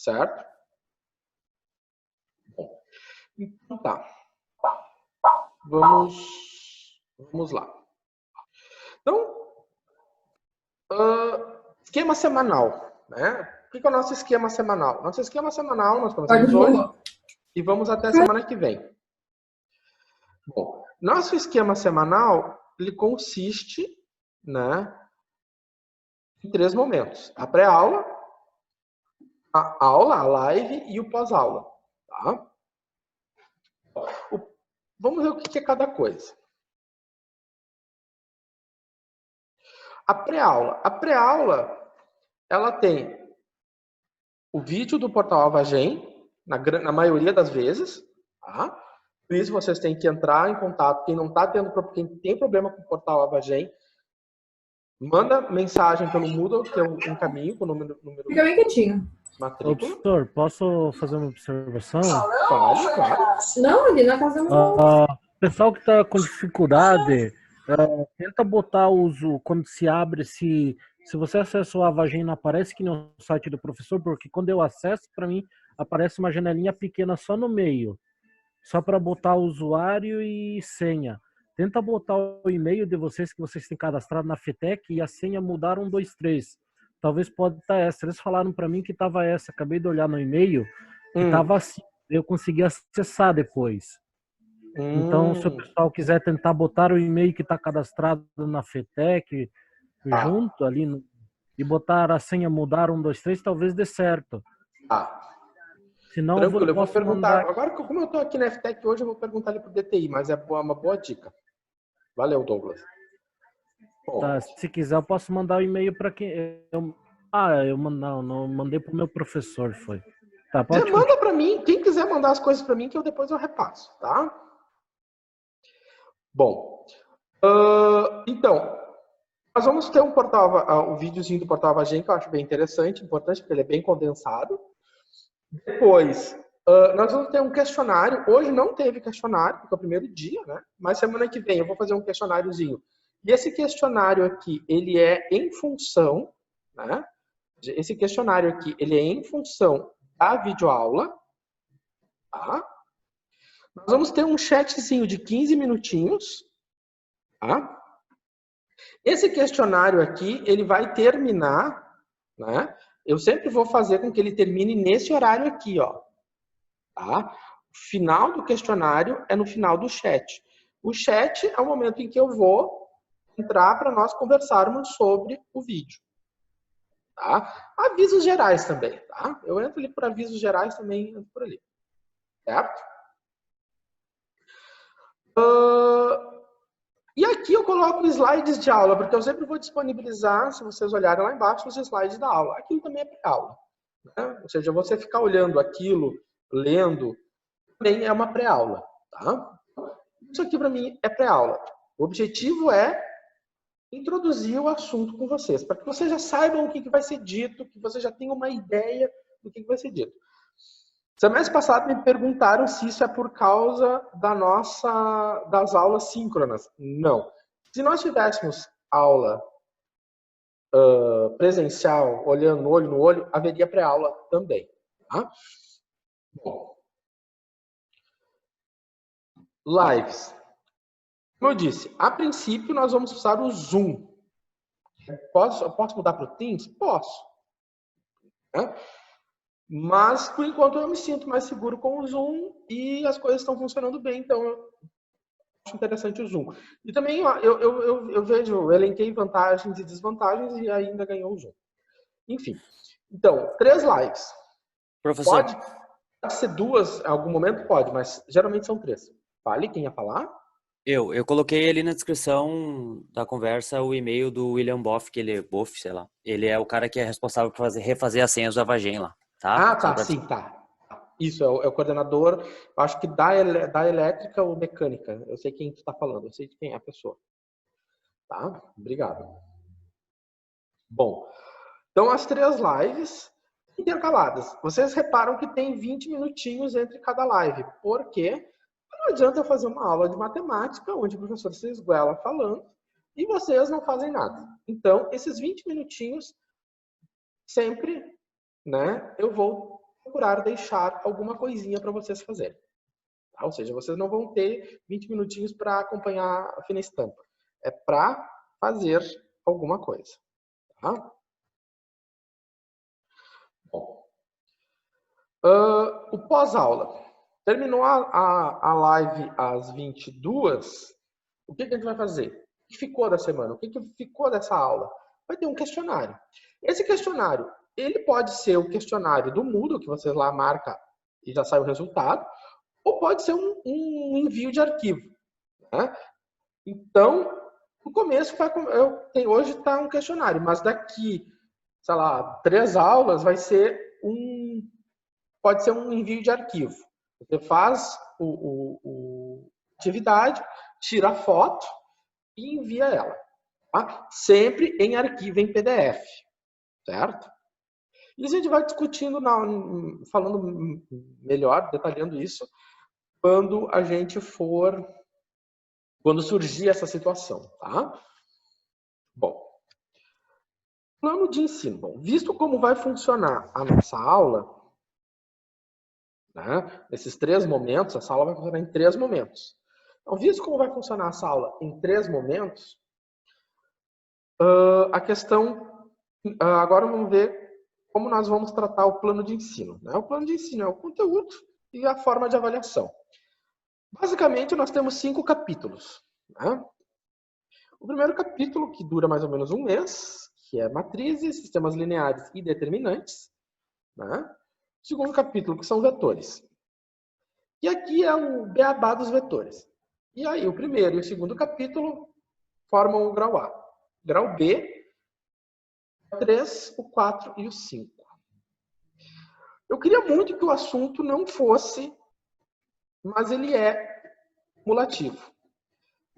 certo? Bom, então tá. Vamos lá. Então, esquema semanal, né? O que é o nosso esquema semanal? Nosso esquema semanal, nós começamos hoje e vamos até a semana que vem. Bom, nosso esquema semanal, ele consiste, né, em 3 momentos. A pré-aula, a aula, a live e o pós-aula, tá? Vamos ver o que é cada coisa. A pré-aula, ela tem o vídeo do portal Avagem, na maioria das vezes, tá? Por isso vocês têm que entrar em contato. Quem tem problema com o portal Avagem, manda mensagem pelo Moodle, que eu encaminho com o número Fica bem quietinho. Ô, professor, posso fazer uma observação? Pode, claro. Não, ali na casa não. Pessoal que está com dificuldade, tenta botar quando se abre, se você acessa o Avagem, não aparece que no site do professor, porque quando eu acesso, para mim, aparece uma janelinha pequena só no meio, só para botar o usuário e senha. Tenta botar o e-mail de vocês que vocês têm cadastrado na FETEC e a senha mudar 1, 2, 3. Talvez pode estar essa. Eles falaram para mim que estava essa. Acabei de olhar no e-mail e estava assim. Eu consegui acessar depois. Então, se o pessoal quiser tentar botar o e-mail que está cadastrado na FETEC junto ali e botar a senha mudar 1, 2, 3, talvez dê certo. Senão, tranquilo, eu vou perguntar. mandar... Agora, como eu estou aqui na FTech hoje, eu vou perguntar ali para o DTI, mas é uma boa dica. Valeu, Douglas. Tá, se quiser, eu posso mandar o e-mail para quem... não mandei para o meu professor, foi. Tá, pode manda para mim, quem quiser mandar as coisas para mim, que depois eu repasso, tá? Bom, então, nós vamos ter um videozinho do portal Avagem, que eu acho bem interessante, importante, porque ele é bem condensado. Depois, nós vamos ter um questionário. Hoje não teve questionário, porque é o primeiro dia, né? Mas semana que vem eu vou fazer um questionáriozinho. E esse questionário aqui, ele é em função, né? Esse questionário aqui, ele é em função da videoaula, tá? Nós vamos ter um chatzinho de 15 minutinhos, tá? Esse questionário aqui, ele vai terminar, né? Eu sempre vou fazer com que ele termine nesse horário aqui, ó. Tá? O final do questionário é no final do chat. O chat é o momento em que eu vou entrar para nós conversarmos sobre o vídeo. Tá? Avisos gerais também, tá? Eu entro ali por avisos gerais também, entro por ali. Certo? E aqui eu coloco slides de aula, porque eu sempre vou disponibilizar, se vocês olharem lá embaixo, os slides da aula. Aquilo também é pré-aula. Né? Ou seja, você ficar olhando aquilo, lendo, também é uma pré-aula. Tá? Isso aqui para mim é pré-aula. O objetivo é introduzir o assunto com vocês, para que vocês já saibam o que vai ser dito, que vocês já tenham uma ideia do que vai ser dito. Semestre passado me perguntaram se isso é por causa das aulas síncronas. Não. Se nós tivéssemos aula presencial, olhando olho no olho, haveria pré-aula também. Tá? Bom. Lives. Como eu disse, a princípio nós vamos usar o Zoom. Eu posso mudar para o Teams? Posso. Né? Mas, por enquanto, eu me sinto mais seguro com o Zoom e as coisas estão funcionando bem, então eu acho interessante o Zoom. E também eu vejo, eu elenquei vantagens e desvantagens e ainda ganhou o Zoom. Enfim. Então, 3 lives. Professor. Pode ser 2 em algum momento? Pode, mas geralmente são 3. Fale, quem ia falar? Eu coloquei ali na descrição da conversa o e-mail do William Boff, que ele é Boff, sei lá. Ele é o cara que é responsável por refazer as senhas do Avagem lá, tá? Ah, tá, sim, tá. Isso, é o coordenador, acho que da elétrica ou mecânica. Eu sei quem tu tá falando, eu sei de quem é a pessoa. Tá? Obrigado. Bom, então as 3 lives intercaladas. Vocês reparam que tem 20 minutinhos entre cada live. Por quê? Não adianta eu fazer uma aula de matemática onde o professor se esguela falando e vocês não fazem nada. Então, esses 20 minutinhos, sempre, né, eu vou procurar deixar alguma coisinha para vocês fazerem. Tá? Ou seja, vocês não vão ter 20 minutinhos para acompanhar a fina estampa. É para fazer alguma coisa. Tá? Bom. O pós-aula. Terminou a live às 22h, o que a gente vai fazer? O que ficou da semana? O que ficou dessa aula? Vai ter um questionário. Esse questionário, ele pode ser o questionário do Moodle, que vocês lá marcam e já sai o resultado, ou pode ser um envio de arquivo. Né? Então, no começo, hoje está um questionário, mas daqui, sei lá, 3 aulas vai ser pode ser um envio de arquivo. Você faz a atividade, tira a foto e envia ela. Tá? Sempre em arquivo em PDF. Certo? E a gente vai discutindo, falando melhor, detalhando isso, quando surgir essa situação. Tá? Bom, plano de ensino. Bom, visto como vai funcionar a nossa aula, né? Nesses 3 momentos, essa aula vai funcionar em 3 momentos. Então, visto como vai funcionar essa aula em 3 momentos, a questão... agora vamos ver como nós vamos tratar o plano de ensino. Né? O plano de ensino é o conteúdo e a forma de avaliação. Basicamente, nós temos 5 capítulos. Né? O primeiro capítulo, que dura mais ou menos um mês, que é matrizes, sistemas lineares e determinantes. Né? O segundo capítulo, que são vetores. E aqui é o beabá dos vetores. E aí, o primeiro e o segundo capítulo formam o grau A. Grau B, o 3, o 4 e o 5. Eu queria muito que o assunto não fosse, mas ele é cumulativo.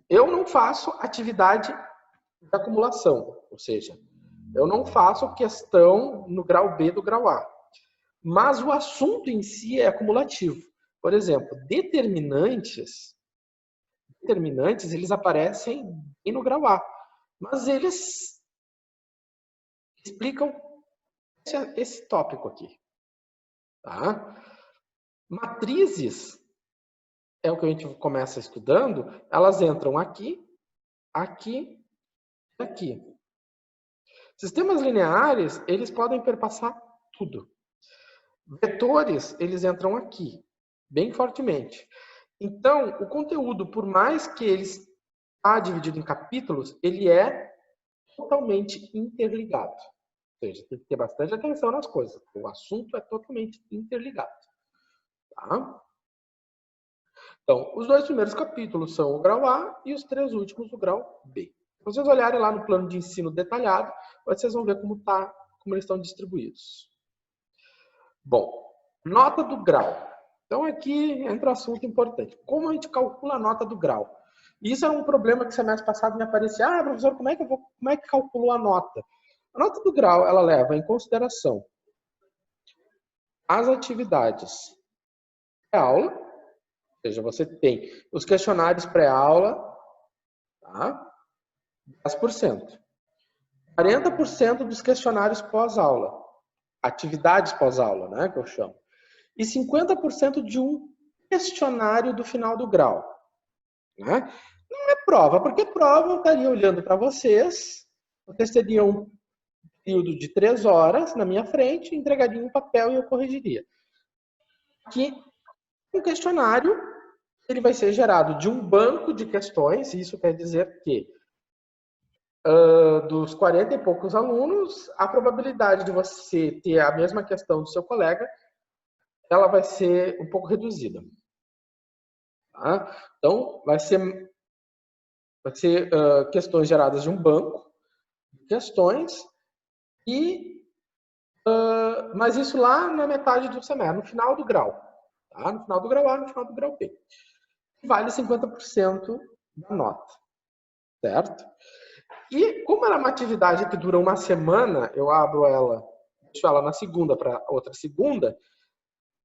Eu não faço atividade de acumulação, ou seja, eu não faço questão no grau B do grau A. Mas o assunto em si é acumulativo. Por exemplo, determinantes, eles aparecem no grau A, mas eles explicam esse tópico aqui. Tá? Matrizes, é o que a gente começa estudando, elas entram aqui, aqui e aqui. Sistemas lineares, eles podem perpassar tudo. Vetores, eles entram aqui, bem fortemente. Então, o conteúdo, por mais que ele está dividido em capítulos, ele é totalmente interligado. Ou seja, tem que ter bastante atenção nas coisas. O assunto é totalmente interligado. Tá? Então, os 2 primeiros capítulos são o grau A e os 3 últimos o grau B. Se vocês olharem lá no plano de ensino detalhado, vocês vão ver como eles estão distribuídos. Bom, nota do grau. Então, aqui entra um assunto importante. Como a gente calcula a nota do grau? Isso era um problema que semestre passado me aparecia. Professor, como é que calculou a nota? A nota do grau, ela leva em consideração as atividades pré-aula, ou seja, você tem os questionários pré-aula, tá? 10%. 40% dos questionários pós-aula, atividades pós-aula, né, que eu chamo. E 50% de um questionário do final do grau. Né? Não é prova, porque prova eu estaria olhando para vocês teriam um período de 3 horas na minha frente, entregaria um papel e eu corrigiria. Aqui, um questionário, ele vai ser gerado de um banco de questões, isso quer dizer que dos 40 e poucos alunos, a probabilidade de você ter a mesma questão do seu colega, ela vai ser um pouco reduzida. Tá? Então, vai ser questões geradas de um banco de questões, mas isso lá na metade do semestre, no final do grau. Tá? No final do grau A, no final do grau B. Vale 50% da nota. Certo? E como ela é uma atividade que dura uma semana, eu deixo ela na segunda para outra segunda,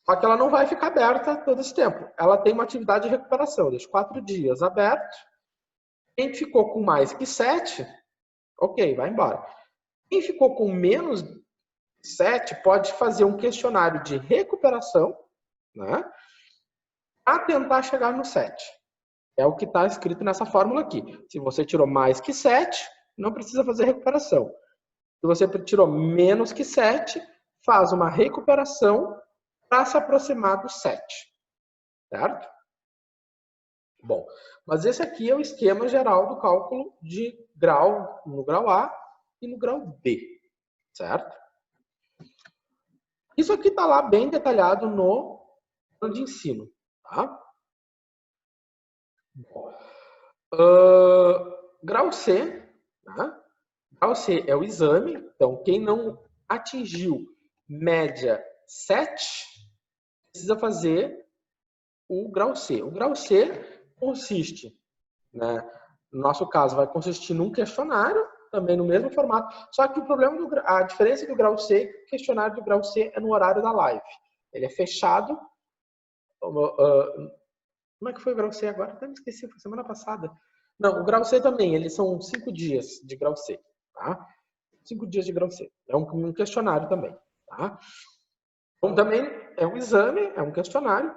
só que ela não vai ficar aberta todo esse tempo. Ela tem uma atividade de recuperação, eu deixo 4 dias aberto. Quem ficou com mais que 7, ok, vai embora. Quem ficou com menos 7 pode fazer um questionário de recuperação, né, para tentar chegar no 7. É o que está escrito nessa fórmula aqui. Se você tirou mais que 7, não precisa fazer recuperação. Se você tirou menos que 7, faz uma recuperação para se aproximar do 7. Certo? Bom, mas esse aqui é o esquema geral do cálculo de grau no grau A e no grau B. Certo? Isso aqui está lá bem detalhado no plano de ensino. Tá? Grau C, né? Grau C é o exame. Então, quem não atingiu média 7, precisa fazer o grau C. O grau C consiste, né, no nosso caso, vai consistir num questionário, também no mesmo formato. Só que o problema, a diferença do grau C, o questionário do grau C é no horário da live. Ele é fechado. Como é que foi o grau C agora? Até me esqueci, foi semana passada. Não, o grau C também, eles são 5 dias de grau C, tá? 5 dias de grau C. É um questionário também, tá? Então, também é um exame, é um questionário,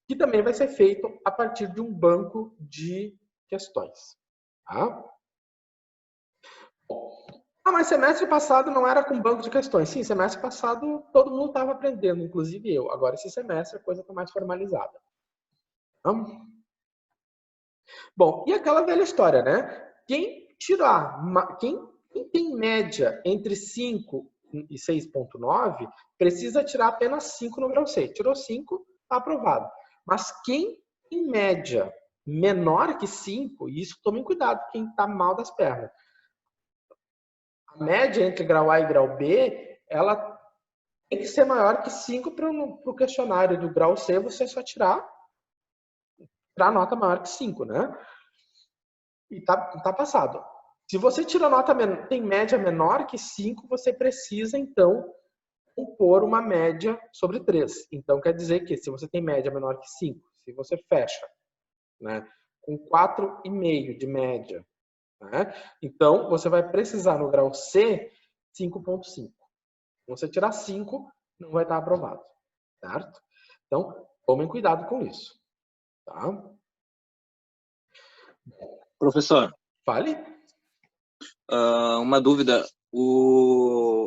que também vai ser feito a partir de um banco de questões, tá? Mas semestre passado não era com banco de questões. Sim, semestre passado todo mundo estava aprendendo, inclusive eu. Agora, esse semestre a coisa está mais formalizada. Bom, e aquela velha história, né? Quem tem média entre 5 e 6,9 precisa tirar apenas 5 no grau C. Tirou 5, está aprovado. Mas quem tem média menor que 5, e isso tomem cuidado, quem está mal das pernas. A média entre grau A e grau B, ela tem que ser maior que 5 para o questionário do grau C você só tirar nota maior que 5, né? E tá passado. Se você tira nota tem média menor que 5, você precisa, então, compor uma média sobre 3. Então, quer dizer que se você tem média menor que 5, se você fecha, né, com 4,5 de média, né, então você vai precisar no grau C 5,5. Se você tirar 5, não vai estar aprovado, certo? Então, tomem cuidado com isso, tá? Professor, Fale. Uma dúvida.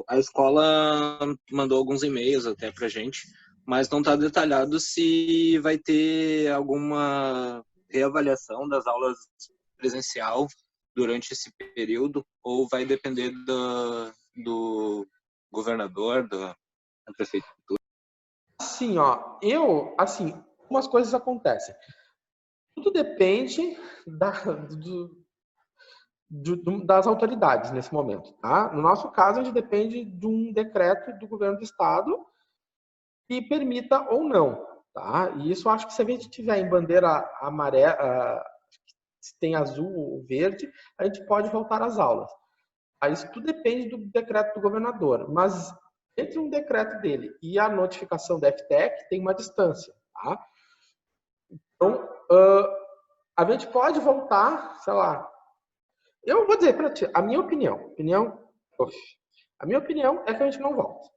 A escola mandou alguns e-mails até pra gente, mas não está detalhado se vai ter alguma reavaliação das aulas presencial durante esse período, ou vai depender do governador, da prefeitura. Assim, ó, umas coisas acontecem. Tudo depende das autoridades nesse momento, tá? No nosso caso, a gente depende de um decreto do governo do estado que permita ou não, tá? E isso acho que se a gente tiver em bandeira amarela, se tem azul ou verde, a gente pode voltar às aulas. Aí isso tudo depende do decreto do governador, mas entre um decreto dele e a notificação da FTEC tem uma distância, tá? Então, a gente pode voltar, sei lá. Eu vou dizer para ti, a minha opinião é que a gente não volta,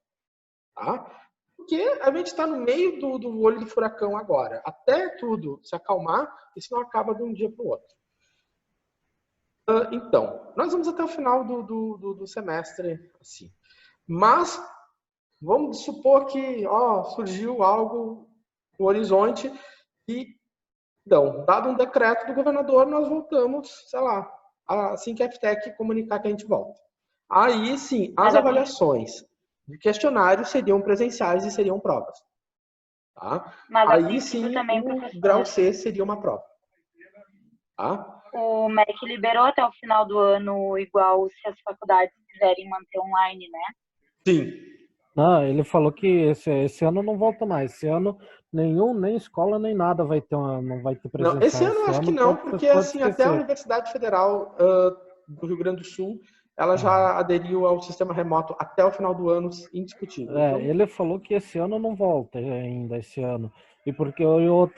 tá? Porque a gente está no meio do olho do furacão agora. Até tudo se acalmar, isso não acaba de um dia para o outro. Então, nós vamos até o final do semestre, assim. Mas vamos supor que surgiu algo no horizonte e, então, dado um decreto do governador, nós voltamos, sei lá, assim que a FTEC comunicar que a gente volta. Aí, sim, as avaliações de questionários seriam presenciais e seriam provas. Tá? Aí, sim, também, o grau C seria uma prova. Tá? O MEC liberou até o final do ano, igual se as faculdades quiserem manter online, né? Sim. Não, ele falou que esse ano não volta mais. Esse ano nem escola nem nada não vai ter presencial. Não, esse ano eu acho que não, porque assim, até a Universidade Federal do Rio Grande do Sul, ela já aderiu ao sistema remoto até o final do ano, indiscutível. Então... Ele falou que esse ano não volta ainda, esse ano. E porque o Rio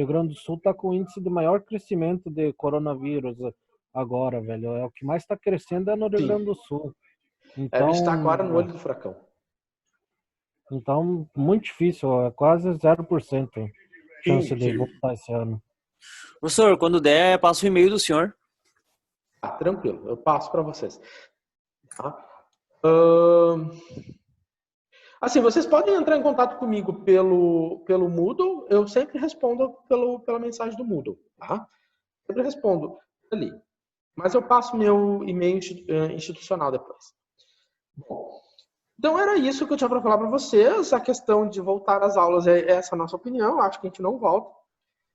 Grande do Sul está com o índice de maior crescimento de coronavírus agora, velho. É o que mais está crescendo é no Rio Grande do Sul. A Então, gente está agora no olho do furacão. então, muito difícil, é quase 0% chance de Sim. voltar esse ano. Professor, quando der, passa o e-mail do senhor. Tá, tranquilo, eu passo para vocês. Tá? Ahn, Assim, vocês podem entrar em contato comigo pelo Moodle, eu sempre respondo pela mensagem do Moodle, tá? Sempre respondo ali. Mas eu passo meu e-mail institucional depois. Bom, então era isso que eu tinha para falar para vocês. A questão de voltar às aulas é essa a nossa opinião. Acho que a gente não volta.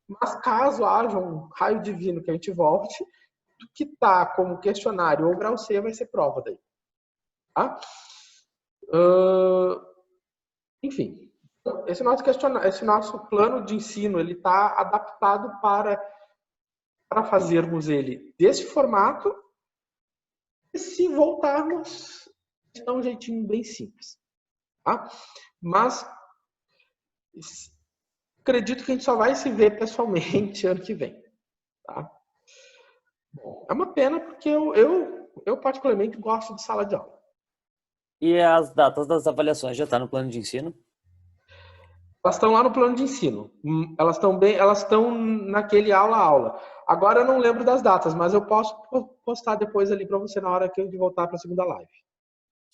Mas caso haja um raio divino que a gente volte, o que está como questionário ou grau C vai ser prova daí. Tá? Enfim, esse nosso plano de ensino ele está adaptado para fazermos ele desse formato. E se voltarmos, dá um jeitinho bem simples. Tá? Mas acredito que a gente só vai se ver pessoalmente ano que vem. Tá? Bom, é uma pena porque eu particularmente gosto de sala de aula. E as datas das avaliações já está no plano de ensino? Elas estão lá no plano de ensino. Elas estão naquele aula. Agora eu não lembro das datas, mas eu posso postar depois ali para você na hora que eu voltar para a segunda live.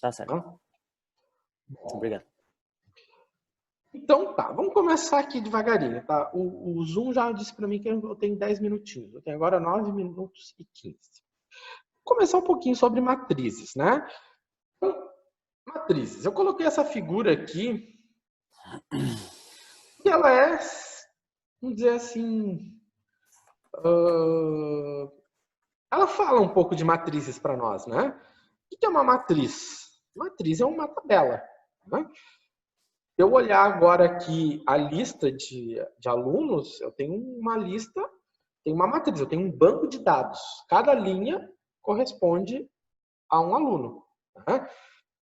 Tá certo. Tá? Obrigado. Então tá, vamos começar aqui devagarinho, tá? O Zoom já disse para mim que eu tenho 10 minutinhos. Eu tenho agora 9 minutos e 15. Vou começar um pouquinho sobre matrizes, né? Então, matrizes. Eu coloquei essa figura aqui e ela é, vamos dizer assim, ela fala um pouco de matrizes para nós, né? O que é uma matriz? Matriz é uma tabela, né? Se eu olhar agora aqui a lista de alunos, eu tenho uma lista, tenho uma matriz, eu tenho um banco de dados. Cada linha corresponde a um aluno, né?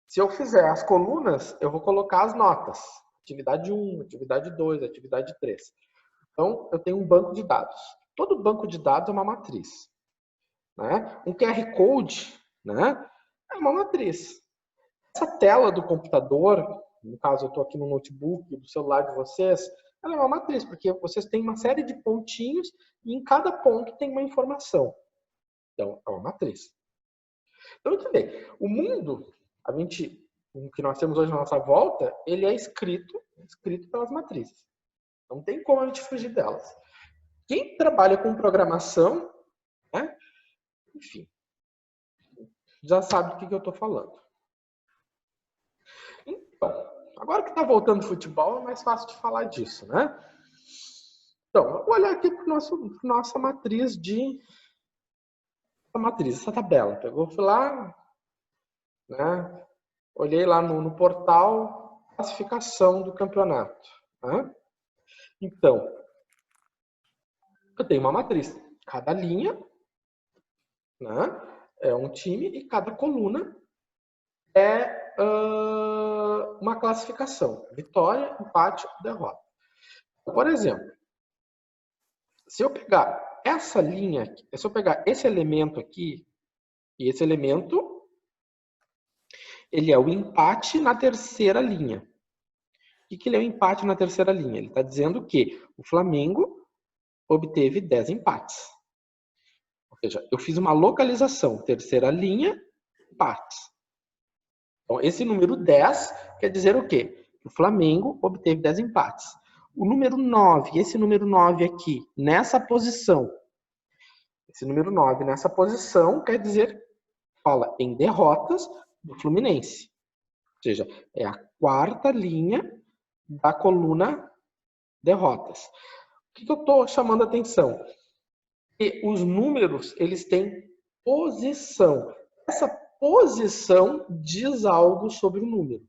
Se eu fizer as colunas, eu vou colocar as notas. Atividade 1, atividade 2, atividade 3. Então, eu tenho um banco de dados. Todo banco de dados é uma matriz, né? Um QR Code, né, é uma matriz. Essa tela do computador, no caso eu estou aqui no notebook, do celular de vocês, ela é uma matriz, porque vocês têm uma série de pontinhos e em cada ponto tem uma informação. Então, é uma matriz. Então, entender, o mundo, o que nós temos hoje na nossa volta, ele é escrito pelas matrizes. Não tem como a gente fugir delas. Quem trabalha com programação, né, enfim, já sabe do que eu estou falando. Então, agora que está voltando o futebol, é mais fácil de falar disso, né? Então, vou olhar aqui para nossa matriz essa tabela. Fui lá, né? Olhei lá no portal classificação do campeonato, né? Então, eu tenho uma matriz. Cada linha, né, é um time e cada coluna é uma classificação. Vitória, empate, derrota. Por exemplo, se eu pegar essa linha, se eu pegar esse elemento aqui, e esse elemento, ele é o empate na terceira linha. O que ele é o empate na terceira linha? Ele está dizendo que o Flamengo obteve 10 empates. Ou seja, eu fiz uma localização, terceira linha, empates. Então, esse número 10 quer dizer o quê? Que o Flamengo obteve 10 empates. O número 9, esse número 9 aqui, nessa posição, esse número 9 nessa posição quer dizer, fala em derrotas do Fluminense. Ou seja, é a quarta linha da coluna derrotas. O que eu estou chamando a atenção? Que os números, eles têm posição. Essa posição diz algo sobre o número.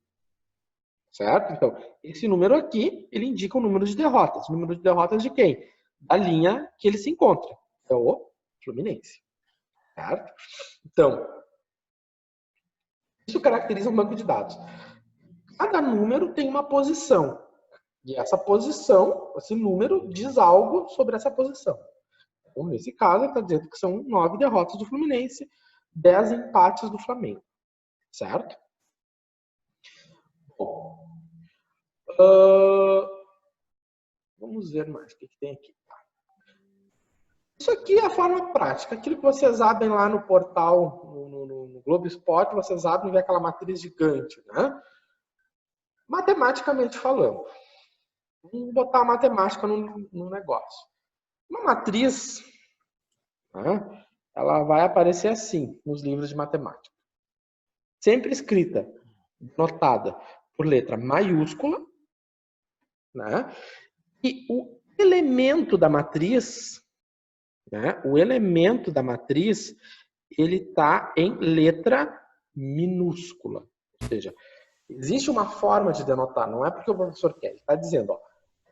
Certo? Então, esse número aqui, ele indica o número de derrotas. O número de derrotas de quem? Da linha que ele se encontra. É o Fluminense. Certo? Então, isso caracteriza um banco de dados. Cada número tem uma posição. E essa posição, esse número, diz algo sobre essa posição. Então, nesse caso, ele está dizendo que são 9 derrotas do Fluminense, 10 empates do Flamengo. certo? Bom, vamos ver mais o que tem aqui. Isso aqui é a forma prática. Aquilo que vocês abrem lá no portal, no Globo Esporte, vocês abrem e vê aquela matriz gigante, né? Matematicamente falando. Vamos botar a matemática no negócio. Uma matriz, né, ela vai aparecer assim nos livros de matemática. Sempre escrita, notada por letra maiúscula, né? E o elemento da matriz, né? O elemento da matriz, ele está em letra minúscula. Ou seja, existe uma forma de denotar, não é porque o professor quer. Ele está dizendo, ó,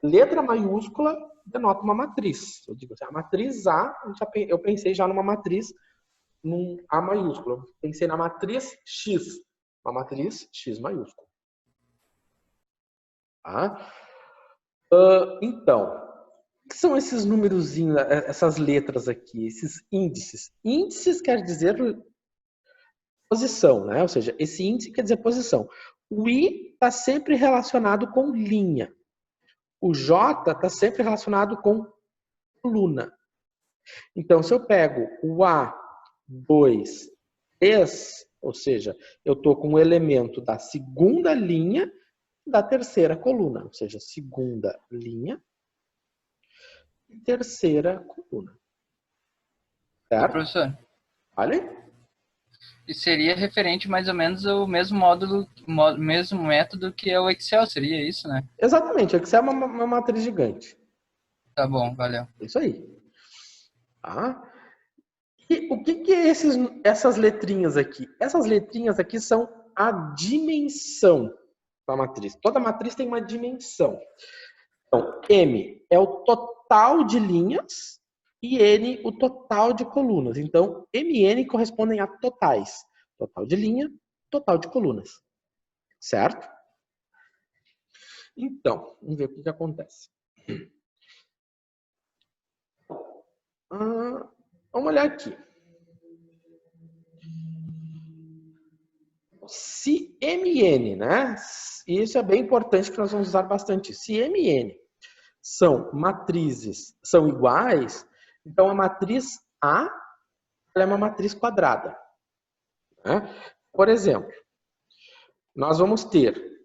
letra maiúscula denota uma matriz. Eu digo assim, a matriz A, eu pensei já numa matriz num A maiúsculo. Eu pensei na matriz X, uma matriz X maiúscula. Tá? Então, o que são esses númerozinhos, essas letras aqui, esses índices? Índices quer dizer posição, né? Ou seja, esse índice quer dizer posição. O I está sempre relacionado com linha. O J está sempre relacionado com coluna. Então, se eu pego o A, 2, 3, ou seja, eu estou com o elemento da segunda linha da terceira coluna. Ou seja, segunda linha e terceira coluna. Certo? Professor, Vale? e seria referente mais ou menos ao mesmo módulo, mesmo método que é o Excel, seria isso, né? Exatamente. O Excel é uma matriz gigante. Tá bom, valeu. Isso aí. Tá? E o que é essas letrinhas aqui? Essas letrinhas aqui são a dimensão da matriz. Toda matriz tem uma dimensão. Então, M é o total de linhas e N o total de colunas. Então, M e N correspondem a totais. Total de linha, total de colunas. Certo? Então, vamos ver o que acontece. Vamos olhar aqui. Se MN, né? Isso é bem importante que nós vamos usar bastante. Se MN são matrizes, são iguais, então a matriz A ela é uma matriz quadrada. Né? Por exemplo, nós vamos ter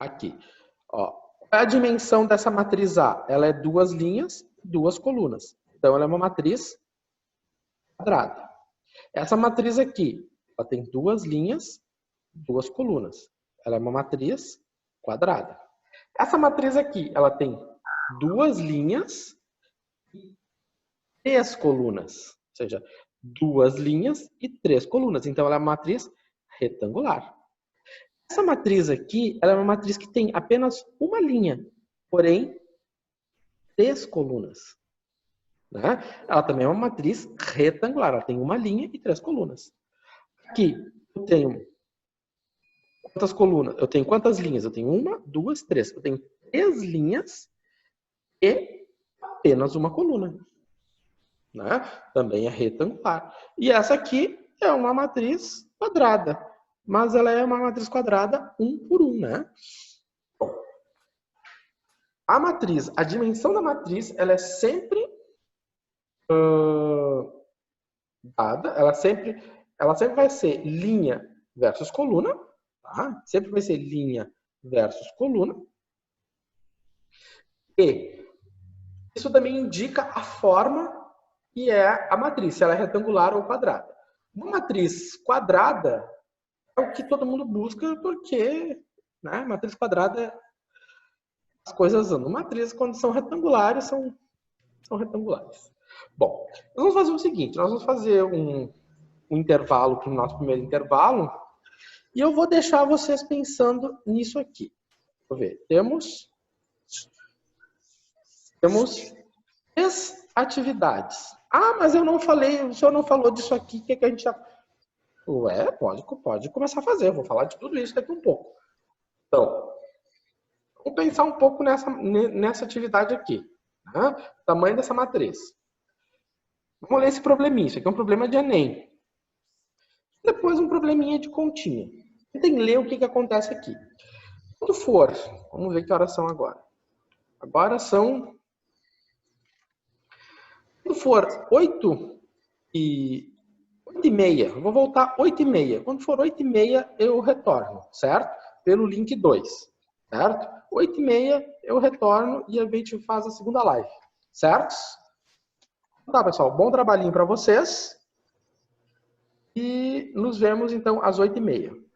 aqui, ó, a dimensão dessa matriz A, ela é 2 linhas, 2 colunas. Então, ela é uma matriz quadrada. Essa matriz aqui, ela tem 2 linhas, 2 colunas. Ela é uma matriz quadrada. Essa matriz aqui, ela tem 2 linhas e 3 colunas. Ou seja, 2 linhas e 3 colunas. Então, ela é uma matriz retangular. Essa matriz aqui, ela é uma matriz que tem apenas uma linha, porém 3 colunas. Né? Ela também é uma matriz retangular, ela tem uma linha e 3 colunas. Aqui eu tenho quantas colunas? Eu tenho quantas linhas? Eu tenho 1, 2, 3. Eu tenho 3 linhas e apenas uma coluna. Né? Também é retangular. E essa aqui é uma matriz quadrada. Mas ela é uma matriz quadrada 1 por 1, né? Bom, a matriz, a dimensão da matriz, ela é sempre dada, ela sempre vai ser linha versus coluna, tá? Sempre vai ser linha versus coluna. E isso também indica a forma que é a matriz, se ela é retangular ou quadrada. Uma matriz quadrada é o que todo mundo busca, porque, né, matriz quadrada, as coisas andam. Matrizes, quando são retangulares, são retangulares. Bom, nós vamos fazer o seguinte, nós vamos fazer um intervalo para o nosso primeiro intervalo, e eu vou deixar vocês pensando nisso aqui. Deixa eu ver, temos 3 atividades. Ah, mas eu não falei, o senhor não falou disso aqui, o que a gente já... Ué, pode começar a fazer. Eu vou falar de tudo isso daqui um pouco. Então, vamos pensar um pouco nessa atividade aqui. Né? Tamanho dessa matriz. Vamos ler esse probleminha. Isso aqui é um problema de Enem. Depois um probleminha de continha. Tentem ler o que acontece aqui. Quando for, vamos ver que horas são agora. Agora são... Quando for 8h30, eu vou voltar 8h30. Quando for 8h30, eu retorno, certo? Pelo link 2, certo? 8h30 eu retorno e a gente faz a segunda live, certo? Tá, pessoal, bom trabalhinho para vocês. E nos vemos, então, às 8h30.